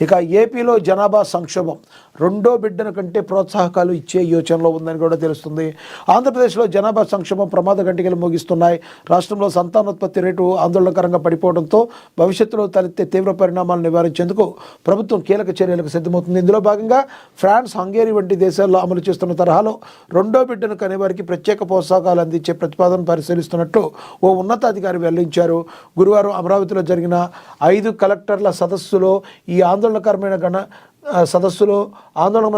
ఇక ఏపీలో జనాభా సంక్షోభం రెండో బిడ్డను కంటే ప్రోత్సాహకాలు ఇచ్చే యోచనలో ఉందని కూడా తెలుస్తుంది. ఆంధ్రప్రదేశ్లో జనాభా సంక్షోభం ప్రమాద గంటికలు మోగిస్తున్నాయి. రాష్ట్రంలో సంతానోత్పత్తి రేటు ఆందోళనకరంగా పడిపోవడంతో భవిష్యత్తులో తలెత్తే తీవ్ర పరిణామాలను నివారించేందుకు ప్రభుత్వం కీలక చర్యలకు సిద్ధమవుతుంది. ఇందులో భాగంగా ఫ్రాన్స్, హంగేరీ వంటి దేశాల్లో అమలు చేస్తున్న తరహాలో రెండో బిడ్డను కనేవారికి ప్రత్యేక ప్రోత్సాహకాలు అందించే ప్రతిపాదన పరిశీలిస్తున్నట్టు ఓ ఉన్నతాధికారి వెల్లడించారు. గురువారం అమరావతిలో జరిగిన 5 కలెక్టర్ల సదస్సులో ఈ ఆందోళనకరమైన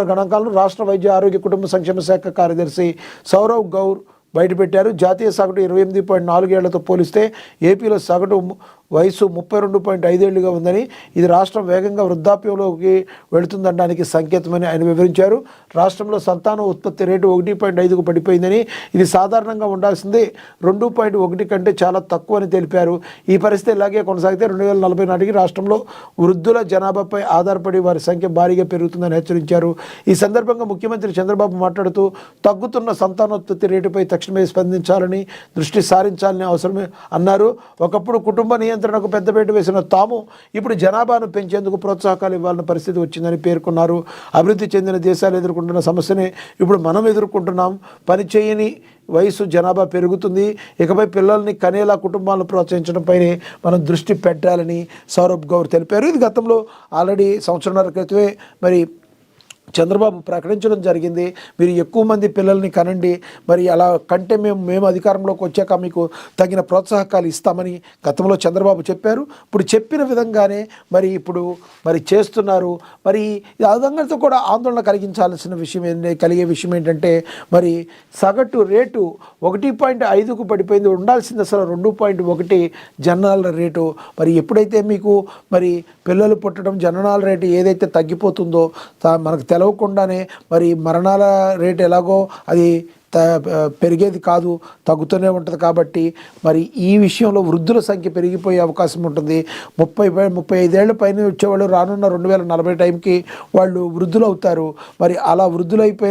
గణాంకాలను రాష్ట్ర వైద్య ఆరోగ్య కుటుంబ సంక్షేమ శాఖ కార్యదర్శి సౌరవ్ గౌర్ బయటపెట్టారు. జాతీయ సగటు 28.4 ఏళ్లతో పోలిస్తే ఏపీలో సగటు వయసు 32.5 ఏళ్లుగా ఉందని, ఇది రాష్ట్రం వేగంగా వృద్ధాప్యంలోకి వెళుతుందనడానికి సంకేతమని ఆయన వివరించారు. రాష్ట్రంలో సంతాన ఉత్పత్తి రేటు 1.5కు పడిపోయిందని, ఇది సాధారణంగా ఉండాల్సింది 2.1 కంటే చాలా తక్కువ అని తెలిపారు. ఈ పరిస్థితి ఇలాగే కొనసాగితే 2040 నాటికి రాష్ట్రంలో వృద్ధుల జనాభాపై ఆధారపడి వారి సంఖ్య భారీగా పెరుగుతుందని హెచ్చరించారు. ఈ సందర్భంగా ముఖ్యమంత్రి చంద్రబాబు మాట్లాడుతూ తగ్గుతున్న సంతానోత్పత్తి రేటుపై తక్షణమే స్పందించాలని, దృష్టి సారించాలని అవసరమే అన్నారు. ఒకప్పుడు కుటుంబ నియంత్రణకు పెద్దపీట వేసిన తాము ఇప్పుడు జనాభాను పెంచేందుకు ప్రోత్సాహకాలు ఇవ్వాలన్న పరిస్థితి వచ్చిందని పేర్కొన్నారు. అభివృద్ధి చెందిన దేశాలు ఎదుర్కొంటున్న సమస్యనే ఇప్పుడు మనం ఎదుర్కొంటున్నాం. పని చేయని వయసు జనాభా పెరుగుతుంది. ఇకపై పిల్లల్ని కనేలా కుటుంబాలను ప్రోత్సహించడంపైనే మనం దృష్టి పెట్టాలని సౌరభ్ గౌర్ తెలిపారు. ఇది గతంలో ఆల్రెడీ సంవత్సరాల క్రితమే మరి చంద్రబాబు ప్రకటించడం జరిగింది. మీరు ఎక్కువ మంది పిల్లల్ని కనండి, మరి అలా కంటే మేము అధికారంలోకి వచ్చాక మీకు తగిన ప్రోత్సాహకాలు ఇస్తామని గతంలో చంద్రబాబు చెప్పారు. ఇప్పుడు చెప్పిన విధంగానే ఇప్పుడు చేస్తున్నారు. మరి అదంతా కూడా ఆందోళన కలిగే విషయం ఏంటంటే మరి సగటు రేటు 1.5కు పడిపోయింది. ఉండాల్సింది అసలు 2.1 జననాల రేటు. మరి ఎప్పుడైతే మీకు పిల్లలు పుట్టడం జననాల రేటు ఏదైతే తగ్గిపోతుందో మనకు తెలవకుండానే మరణాల రేటు ఎలాగో అది పెరిగేది కాదు, తగ్గుతూనే ఉంటుంది. కాబట్టి ఈ విషయంలో వృద్ధుల సంఖ్య పెరిగిపోయే అవకాశం ఉంటుంది. 35 ఏళ్ల పైన వచ్చేవాళ్ళు రానున్న 2040 టైంకి వాళ్ళు వృద్ధులు అవుతారు. అలా వృద్ధులైపోయిన